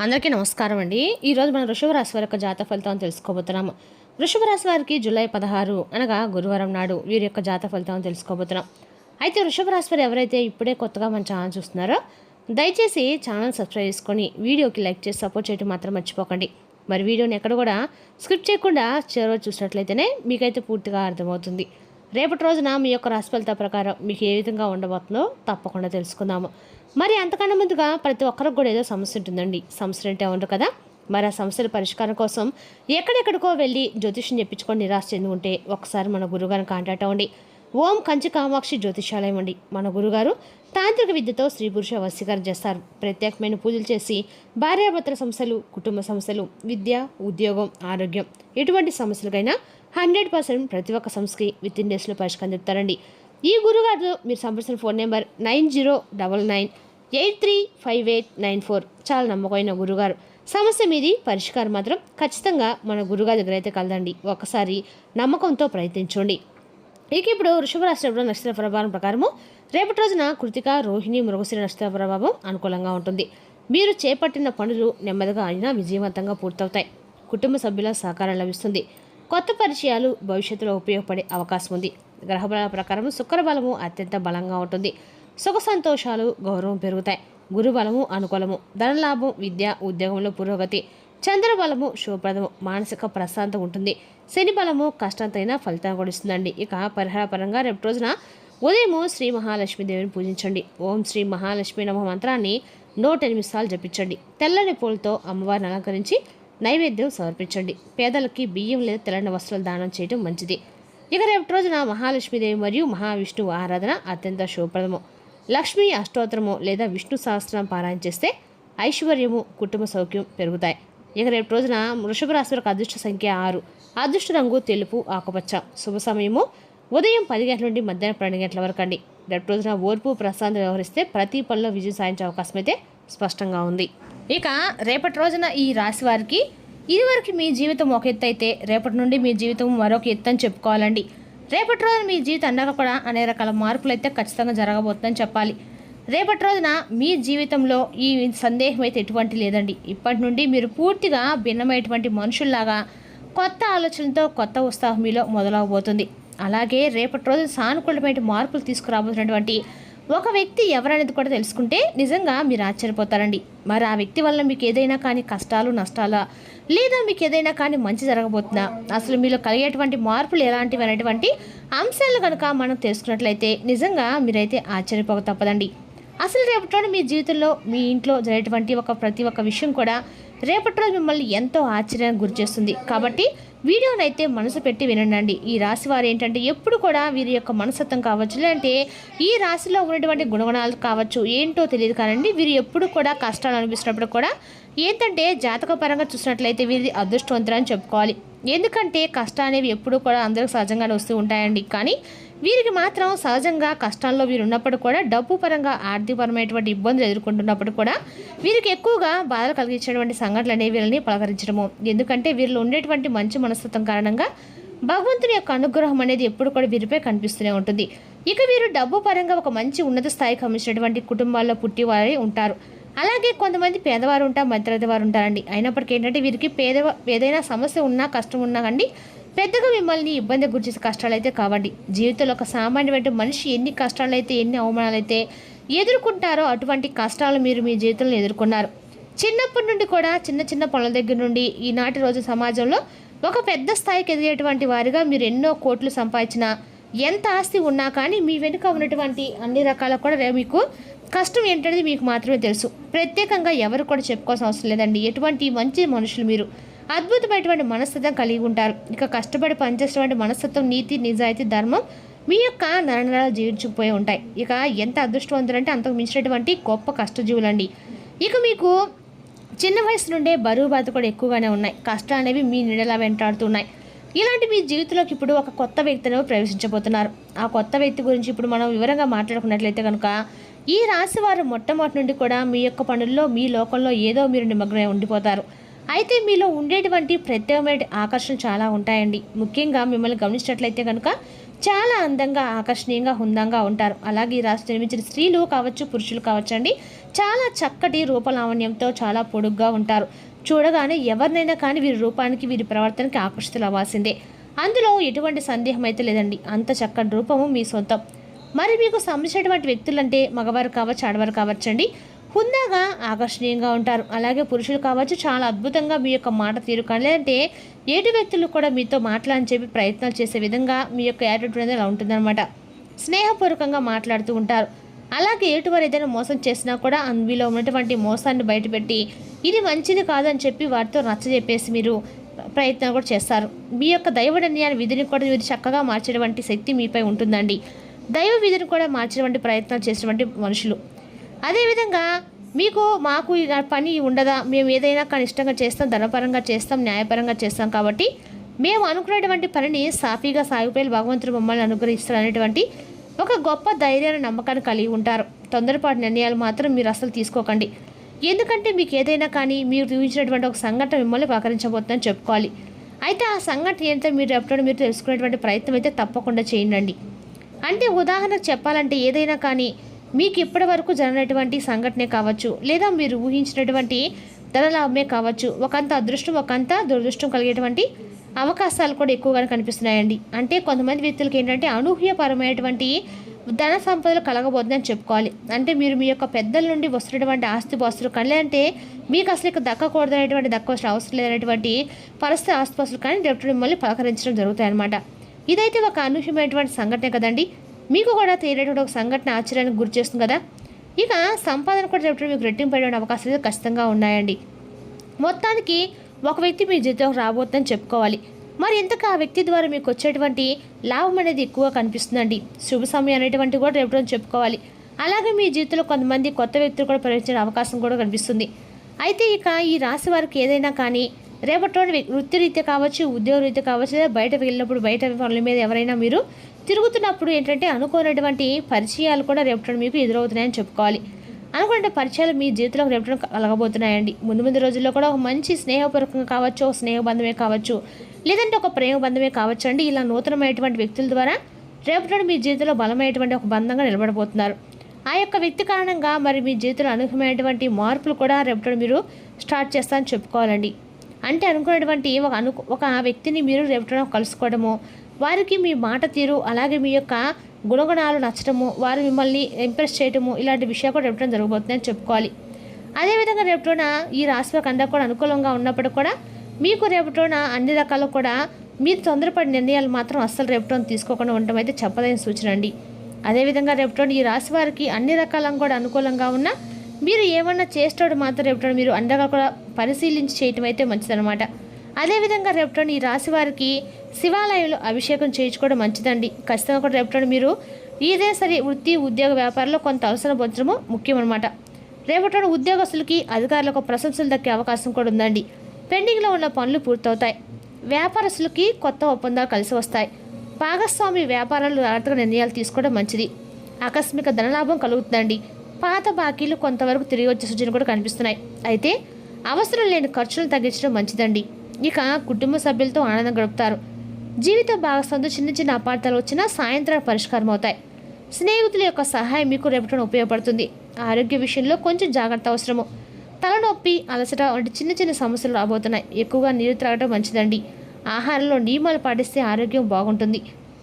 అందరికీ నమస్కారం అండి. ఈరోజు మనం వృషభ రాశి వారి యొక్క జాతక ఫలితాలను తెలుసుకోబోతున్నాము. వృషభ రాశి వారికి జూలై 16 అనగా గురువారం నాడు వీరి యొక్క జాతక ఫలితాలను తెలుసుకోబోతున్నాం. అయితే వృషభ రాశి వారు ఎవరైతే ఇప్పుడే కొత్తగా మన ఛానల్ చూస్తున్నారో దయచేసి ఛానల్ సబ్స్క్రైబ్ చేసుకొని వీడియోకి లైక్ చేసి సపోర్ట్ చేయడం మాత్రం మర్చిపోకండి. మరి వీడియోని ఎక్కడ కూడా స్కిప్ చేయకుండా చివరి చూసినట్లయితేనే మీకైతే పూర్తిగా అర్థమవుతుంది. రేపటి రోజున మీ యొక్క రాశి ఫలితాల ప్రకారం మీకు ఏ విధంగా ఉండబోతుందో తప్పకుండా తెలుసుకుందాము. మరి అంతకన్నా ముందుగా ప్రతి ఒక్కరికి కూడా ఏదో సమస్య ఉంటుందండి. సమస్యలు అంటే ఉండరు కదా. మరి ఆ సమస్యల పరిష్కారం కోసం ఎక్కడెక్కడికో వెళ్ళి జ్యోతిష్యం చెప్పించుకొని నిరాశ చెంది ఉంటే ఒకసారి మన గురుగారిని కాంటాక్ట్ అవ్వండి. ఓం కంచి కామాక్షి జ్యోతిషాలయం అండి. మన గురుగారు తాంత్రిక విద్యతో స్త్రీ పురుష వశీకరణ చేస్తారు. ప్రత్యేకమైన పూజలు చేసి భార్యాభర్తల సమస్యలు, కుటుంబ సమస్యలు, విద్య, ఉద్యోగం, ఆరోగ్యం ఎటువంటి సమస్యలకైనా 100% ప్రతి ఒక్క సమస్యకి విత్ ఇన్ డేస్లో పరిష్కారం చెప్తారండి. ఈ గురుగారు మీరు సంప్రదించిన ఫోన్ నెంబర్ 9099835894. చాలా నమ్మకమైన గురుగారు. సమస్య మీది పరిష్కారం మాత్రం ఖచ్చితంగా మన గురుగారి దగ్గర అయితే కలదండి. ఒకసారి నమ్మకంతో ప్రయత్నించండి. ఇక ఇప్పుడు వృషభ రాశి నక్షత్ర ప్రభావం ప్రకారము రేపటి రోజున కృతిక, రోహిణి, మృగశిర నక్షత్ర ప్రభావం అనుకూలంగా ఉంటుంది. మీరు చేపట్టిన పనులు నెమ్మదిగా అయినా విజయవంతంగా పూర్తవుతాయి. కుటుంబ సభ్యుల సహకారం లభిస్తుంది. కొత్త పరిచయాలు భవిష్యత్తులో ఉపయోగపడే అవకాశం ఉంది. గ్రహబల ప్రకారం శుక్రబలము అత్యంత బలంగా ఉంటుంది. సుఖ సంతోషాలు, గౌరవం పెరుగుతాయి. గురుబలము అనుకూలము. ధనలాభం, విద్య, ఉద్యోగంలో పురోగతి. చంద్రబలము శుభప్రదము. మానసిక ప్రశాంతం ఉంటుంది. శని బలము కష్టంతైనా ఫలితం కూడా ఇస్తుందండి. ఇక పరిహార పరంగా రేపు రోజున ఉదయం శ్రీ మహాలక్ష్మీదేవిని పూజించండి. ఓం శ్రీ మహాలక్ష్మీ నమః మంత్రాన్ని 108 సార్లు జపించండి. తెల్లని పూలతో అమ్మవారిని అలంకరించి నైవేద్యం సమర్పించండి. పేదలకి బియ్యం లేదా తెల్లని వస్త్రాలు దానం చేయడం మంచిది. ఇక రేపటి రోజున మహాలక్ష్మీదేవి మరియు మహావిష్ణువు ఆరాధన అత్యంత శుభప్రదము. లక్ష్మీ అష్టోత్తరము లేదా విష్ణు సహస్రం పారాయణ చేస్తే ఐశ్వర్యము, కుటుంబ సౌఖ్యం పెరుగుతాయి. ఇక రేపటి రోజున వృషభ రాశి వారికి అదృష్ట సంఖ్య 6. అదృష్ట రంగు తెలుపు, ఆకుపచ్చ. శుభ సమయము ఉదయం 10 గంటల నుండి మధ్యాహ్నం 12 గంటల వరకు అండి. రేపటి రోజున ఓర్పు, ప్రశాంతం వ్యవహరిస్తే ప్రతి పనిలో విజయం సాధించే అవకాశం అయితే స్పష్టంగా ఉంది. ఇక రేపటి రోజున ఈ రాశి వారికి ఇదివరకు మీ జీవితం ఒక ఎత్తు అయితే రేపటి నుండి మీ జీవితం మరొక ఎత్తు అని చెప్పుకోవాలండి. రేపటి రోజున మీ జీవితం అన్నాక కూడా అనేక రకాల మార్పులు అయితే ఖచ్చితంగా జరగబోతుందని చెప్పాలి. రేపటి రోజున మీ జీవితంలో ఈ సందేహం అయితే ఎటువంటి లేదండి. ఇప్పటి నుండి మీరు పూర్తిగా భిన్నమైనటువంటి మనుషుల్లాగా కొత్త ఆలోచనలతో కొత్త ఉత్సాహం మీలో మొదలవబోతుంది. అలాగే రేపటి రోజు సానుకూలమైన మార్పులు తీసుకురాబోతున్నటువంటి ఒక వ్యక్తి ఎవరనేది కూడా తెలుసుకుంటే నిజంగా మీరు ఆశ్చర్యపోతారండి. మరి ఆ వ్యక్తి వల్ల మీకు ఏదైనా కానీ కష్టాలు, నష్టాలా, లేదా మీకు ఏదైనా కానీ మంచి జరగబోతుందా, అసలు మీలో కలిగేటువంటి మార్పులు ఎలాంటివి అనేటువంటి అంశాలను కనుక మనం తెలుసుకున్నట్లయితే నిజంగా మీరైతే ఆశ్చర్యపోక తప్పదండి. అసలు రేపటి రోజు మీ జీవితంలో మీ ఇంట్లో జరిగేటువంటి ప్రతి ఒక్క విషయం కూడా రేపటి రోజు మిమ్మల్ని ఎంతో ఆశ్చర్యానికి గురి చేస్తుంది. కాబట్టి వీడియోని అయితే మనసు పెట్టి వినండి. ఈ రాశి వారు ఏంటంటే ఎప్పుడు కూడా వీరి యొక్క మనస్తత్వం కావచ్చు, లేదంటే ఈ రాశిలో ఉన్నటువంటి గుణగణాలు కావచ్చు, ఏంటో తెలియదు కానండి, వీరు ఎప్పుడు కూడా కష్టాలు అనిపిస్తున్నప్పుడు కూడా ఏంటంటే జాతక పరంగా చూసినట్లయితే వీరి అదృష్టవంతులని చెప్పుకోవాలి. ఎందుకంటే కష్టాలు అనేవి ఎప్పుడు కూడా అందరికి సహజంగానే వస్తూ ఉంటాయండి. కానీ వీరికి మాత్రం సహజంగా కష్టాల్లో వీరు ఉన్నప్పుడు కూడా డబ్బు పరంగా ఆర్థికపరమైనటువంటి ఇబ్బందులు ఎదుర్కొంటున్నప్పుడు కూడా వీరికి ఎక్కువగా బాధలు కలిగించేటువంటి సంఘటనలు అనేవి వీళ్ళని పలకరించడము. ఎందుకంటే వీరిలో ఉండేటువంటి మంచి మనస్తత్వం కారణంగా భగవంతుని యొక్క అనుగ్రహం అనేది ఎప్పుడు కూడా వీరిపై కనిపిస్తూనే ఉంటుంది. ఇక వీరు డబ్బు పరంగా ఒక మంచి ఉన్నత స్థాయికి గమనించినటువంటి కుటుంబాల్లో పుట్టివారై ఉంటారు. అలాగే కొంతమంది పేదవారు ఉంటారు, మధ్యతరగతి వారు ఉంటారండి. అయినప్పటికీ ఏంటంటే వీరికి ఏదైనా సమస్య ఉన్నా, కష్టం ఉన్నా కండి పెద్దగా మిమ్మల్ని ఇబ్బంది గురించే కష్టాలు అయితే కావండి. జీవితంలో ఒక సామాన్యమైన మనిషి ఎన్ని కష్టాలు అయితే, ఎన్ని అవమానాలు అయితే ఎదుర్కొంటారో అటువంటి కష్టాలు మీరు మీ జీవితంలో ఎదుర్కొన్నారు. చిన్నప్పటి నుండి కూడా చిన్న చిన్న పనుల దగ్గర నుండి ఈనాటి రోజు సమాజంలో ఒక పెద్ద స్థాయికి ఎదిగేటువంటి వారిగా మీరు ఎన్నో కోట్లు సంపాదించిన, ఎంత ఆస్తి ఉన్నా కానీ మీ వెనుక ఉన్నటువంటి అన్ని రకాల కూడా మీకు కష్టం ఏంటనేది మీకు మాత్రమే తెలుసు. ప్రత్యేకంగా ఎవరు కూడా చెప్పుకోవాల్సిన అవసరం లేదండి. ఎటువంటి మంచి మనుషులు మీరు, అద్భుతమైనటువంటి మనస్తత్వం కలిగి ఉంటారు. ఇక కష్టపడి పనిచేసేటువంటి మనస్తత్వం, నీతి, నిజాయితీ, ధర్మం మీ యొక్క నరనరాలు జీవించుకుపోయి ఉంటాయి. ఇక ఎంత అదృష్టవంతులంటే అంతకు మించినటువంటి గొప్ప కష్టజీవులండి. ఇక మీకు చిన్న వయసు నుండే బరువు బాధ కూడా ఎక్కువగానే ఉన్నాయి. కష్టాలు అనేవి మీ నీడలా వెంటాడుతున్నాయి. ఇలాంటి మీ జీవితంలోకి ఇప్పుడు ఒక కొత్త వ్యక్తిని ప్రవేశించబోతున్నారు. ఆ కొత్త వ్యక్తి గురించి ఇప్పుడు మనం వివరంగా మాట్లాడుకున్నట్లయితే కనుక ఈ రాశి వారు మొట్టమొదటి నుండి కూడా మీ యొక్క పనుల్లో, మీ లోకంలో ఏదో మీరు నిమగ్నమై ఉండిపోతారు. అయితే మీలో ఉండేటువంటి ప్రత్యేకమైన ఆకర్షణ చాలా ఉంటాయండి. ముఖ్యంగా మిమ్మల్ని గమనించినట్లయితే కనుక చాలా అందంగా ఆకర్షణీయంగా హుందంగా ఉంటారు. అలాగే ఈ రాశి జన్మించిన స్త్రీలు కావచ్చు పురుషులు కావచ్చండి చాలా చక్కటి రూపలావణ్యంతో చాలా పొడుగ్గా ఉంటారు. చూడగానే ఎవరినైనా కానీ వీరి రూపానికి వీరి ప్రవర్తనకి ఆకర్షితులు అవ్వాల్సిందే. అందులో ఎటువంటి సందేహం అయితే లేదండి. అంత చక్కటి రూపము మీ సొంతం. మరి మీకు సంబంధించినటువంటి వ్యక్తులంటే మగవారు కావచ్చు ఆడవారు కావచ్చండి హుందాగా ఆకర్షణీయంగా ఉంటారు. అలాగే పురుషులు కావచ్చు చాలా అద్భుతంగా మీ యొక్క మాట తీరు కానీ లేదంటే ఏడు వ్యక్తులు కూడా మీతో మాట్లాడని చెప్పి ప్రయత్నాలు చేసే విధంగా మీ యొక్క యాటిట్యూడ్ అనేది అలా ఉంటుందన్నమాట. స్నేహపూర్వకంగా మాట్లాడుతూ ఉంటారు. అలాగే ఎటువారు ఏదైనా మోసం చేసినా కూడా అందులో ఉన్నటువంటి మోసాన్ని బయటపెట్టి ఇది మంచిది కాదని చెప్పి వారితో నచ్చజెప్పేసి మీరు ప్రయత్నం కూడా చేస్తారు. మీ యొక్క దైవ నిర్ణయాన్ని విధిని కూడా మీరు చక్కగా మార్చేటువంటి శక్తి మీపై ఉంటుందండి. దైవ విధిని కూడా మార్చేటువంటి ప్రయత్నాలు చేసేటువంటి మనుషులు. అదేవిధంగా మాకు ఈ పని ఉండదా, మేము ఏదైనా కానీ ఇష్టంగా చేస్తాం, ధనపరంగా చేస్తాం, న్యాయపరంగా చేస్తాం కాబట్టి మేము అనుకునేటువంటి పనిని సాఫీగా సాగిపోయి భగవంతుడు మమ్మల్ని అనుగ్రహిస్తారు అనేటువంటి ఒక గొప్ప ధైర్యాన్ని నమ్మకాన్ని కలిగి ఉంటారు. తొందరపాటు నిర్ణయాలు మాత్రం మీరు అసలు తీసుకోకండి. ఎందుకంటే మీకు ఏదైనా కానీ మీరు ఊహించినటువంటి ఒక సంఘటన మిమ్మల్ని పలకరించబోతుందని చెప్పుకోవాలి. అయితే ఆ సంఘటన ఏంటో మీరు ఎప్పుడో మీరు తెలుసుకునేటువంటి ప్రయత్నం అయితే తప్పకుండా చేయండి. అంటే ఉదాహరణకు చెప్పాలంటే ఏదైనా కానీ మీకు ఇప్పటి వరకు జరిగినటువంటి సంఘటనే కావచ్చు, లేదా మీరు ఊహించినటువంటి ధనలాభమే కావచ్చు, ఒకంత అదృష్టం ఒకంత దురదృష్టం కలిగేటువంటి అవకాశాలు కూడా ఎక్కువగానే కనిపిస్తున్నాయండి. అంటే కొంతమంది వ్యక్తులకి ఏంటంటే అనూహ్యపరమైనటువంటి ధన సంపదలు కలగబోతుందని చెప్పుకోవాలి. అంటే మీరు మీ యొక్క పెద్దల నుండి వస్తున్నటువంటి ఆస్తిపాస్తులు కానీ లేదంటే మీకు అసలు ఇక దక్కకూడదనేటువంటి దక్కవలసిన అవసరం లేదనేటువంటి పరిస్థితి ఆస్తిపాస్తులు కానీ రేపు మిమ్మల్ని పలకరించడం జరుగుతాయి అన్నమాట. ఇదైతే ఒక అనూహ్యమైనటువంటి సంఘటనే కదండి. మీకు కూడా తెలియనటువంటి ఒక సంఘటన ఆశ్చర్యానికి గురి చేస్తుంది కదా. ఇక సంపాదన కూడా రేపు మీకు రెట్టింపు అయ్యే అవకాశాలు ఖచ్చితంగా ఉన్నాయండి. మొత్తానికి ఒక వ్యక్తి మీ జీవితంలో రాబోతుందని చెప్పుకోవాలి. మరి ఇంతకు ఆ వ్యక్తి ద్వారా మీకు వచ్చేటువంటి లాభం అనేది ఎక్కువగా కనిపిస్తుందండి. శుభ సమయం అనేటువంటి కూడా రేపు చెప్పుకోవాలి. అలాగే మీ జీవితంలో కొంతమంది కొత్త వ్యక్తులు కూడా ప్రవేశించే అవకాశం కూడా కనిపిస్తుంది. అయితే ఇక ఈ రాశి వారికి ఏదైనా కానీ రేపటి వృత్తిరీత్యా కావచ్చు, ఉద్యోగ రీత్యా కావచ్చు, లేదా బయటకు వెళ్ళినప్పుడు బయట పనుల మీద ఎవరైనా మీరు తిరుగుతున్నప్పుడు ఏంటంటే అనుకోనటువంటి పరిచయాలు కూడా రేపటి మీకు ఎదురవుతున్నాయని చెప్పుకోవాలి. అనుకునే పరిచయాలు మీ జీవితంలో రేపటి కలగబోతున్నాయండి. ముందు రోజుల్లో కూడా ఒక మంచి స్నేహపూర్వకంగా కావచ్చు, ఒక స్నేహబంధమే కావచ్చు, లేదంటే ఒక ప్రేమ బంధమే కావచ్చు అండి. ఇలా నూతనమైనటువంటి వ్యక్తుల ద్వారా రేపటి మీ జీవితంలో బలమైనటువంటి ఒక బంధంగా నిలబడబోతున్నారు. ఆ యొక్క వ్యక్తి కారణంగా మరి మీ జీవితంలో అనూహ్యమైనటువంటి మార్పులు కూడా రేపటి మీరు స్టార్ట్ చేస్తారని చెప్పుకోవాలండి. అంటే అనుకున్నటువంటి ఒక వ్యక్తిని మీరు రేపటి కలుసుకోవడము, వారికి మీ మాట తీరు అలాగే మీ యొక్క గుణగుణాలు నచ్చడము, వారు మిమ్మల్ని ఇంప్రెస్ చేయడము, ఇలాంటి విషయాలు కూడా రేపటి జరగబోతుందని చెప్పుకోవాలి. అదేవిధంగా రేపటిన ఈ రాశికి అందరూ కూడా అనుకూలంగా ఉన్నప్పుడు కూడా మీకు రేపటిన అన్ని రకాలు కూడా మీరు తొందరపడి నిర్ణయాలు మాత్రం అస్సలు రేపటిన తీసుకోకుండా ఉండటం అయితే చెప్పదైన సూచన అండి. అదేవిధంగా రేపటిన ఈ రాశి వారికి అన్ని రకాలంగా కూడా అనుకూలంగా ఉన్న మీరు ఏమన్నా చేస్తాడు మాత్రం రేపటిన మీరు అన్ని రకాలు కూడా పరిశీలించి చేయటం అయితే మంచిదన్నమాట. అదేవిధంగా రేపటిన ఈ రాశి వారికి శివాలయంలో అభిషేకం చేయించుకోవడం మంచిదండి. ఖచ్చితంగా కూడా రేపటిన మీరు ఇదే సరే వృత్తి ఉద్యోగ వ్యాపారంలో కొంత అవసరం పొందడము ముఖ్యమన్నమాట. రేపటిన ఉద్యోగస్తులకి అధికారులకు ప్రశంసలు దక్కే అవకాశం కూడా ఉందండి. పెండింగ్లో ఉన్న పనులు పూర్తవుతాయి. వ్యాపారస్తులకి కొత్త ఒప్పందాలు కలిసి వస్తాయి. భాగస్వామి వ్యాపారాలు జాగ్రత్తగా నిర్ణయాలు తీసుకోవడం మంచిది. ఆకస్మిక ధనలాభం కలుగుతుందండి. పాత బాకీలు కొంతవరకు తిరిగి వచ్చే సూచనలు కూడా కనిపిస్తున్నాయి. అయితే అవసరం లేని ఖర్చులను తగ్గించడం మంచిదండి. ఇక కుటుంబ సభ్యులతో ఆనందం గడుపుతారు. జీవిత భాగస్వామితో చిన్న చిన్న అపార్థాలు వచ్చినా సాయంత్రం పరిష్కారం అవుతాయి. స్నేహితుల యొక్క సహాయం మీకు రేపటిన ఉపయోగపడుతుంది. ఆరోగ్య విషయంలో కొంచెం జాగ్రత్త అవసరము. తలనొప్పి, అలసట వంటి చిన్న చిన్న సమస్యలు రాబోతున్నాయి. ఎక్కువగా నీరు త్రాగడం మంచిదండి. ఆహారంలో నియమాలు పాటిస్తే ఆరోగ్యం బాగుంటుంది.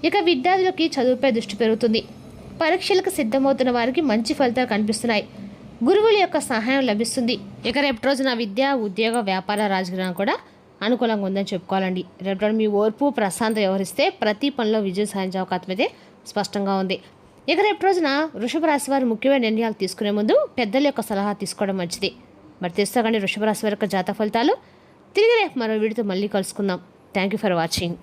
ఇక విద్యార్థులకి చదువుపై దృష్టి పెరుగుతుంది. పరీక్షలకు సిద్ధమవుతున్న వారికి మంచి ఫలితాలు కనిపిస్తున్నాయి. గురువుల యొక్క సహాయం లభిస్తుంది. ఇక రేపటి రోజున విద్య, ఉద్యోగ, వ్యాపార, రాజకీయం కూడా అనుకూలంగా ఉందని చెప్పుకోవాలండి. రేపటి మీ ఓర్పు, ప్రశాంత వ్యవహరిస్తే ప్రతి పనిలో విజయం సాధించే అవకాశం అయితే స్పష్టంగా ఉంది. ఇక రేపటి రోజున వృషభ రాశి వారు ముఖ్యమైన నిర్ణయాలు తీసుకునే ముందు పెద్దల యొక్క సలహా తీసుకోవడం మంచిది. మరి తెలుస్తాకండి వృషభ రాశి వారి యొక్క జాతక ఫలితాలు. తిరిగి రేపు మరో వీడితో మళ్ళీ కలుసుకుందాం. Thank you for watching.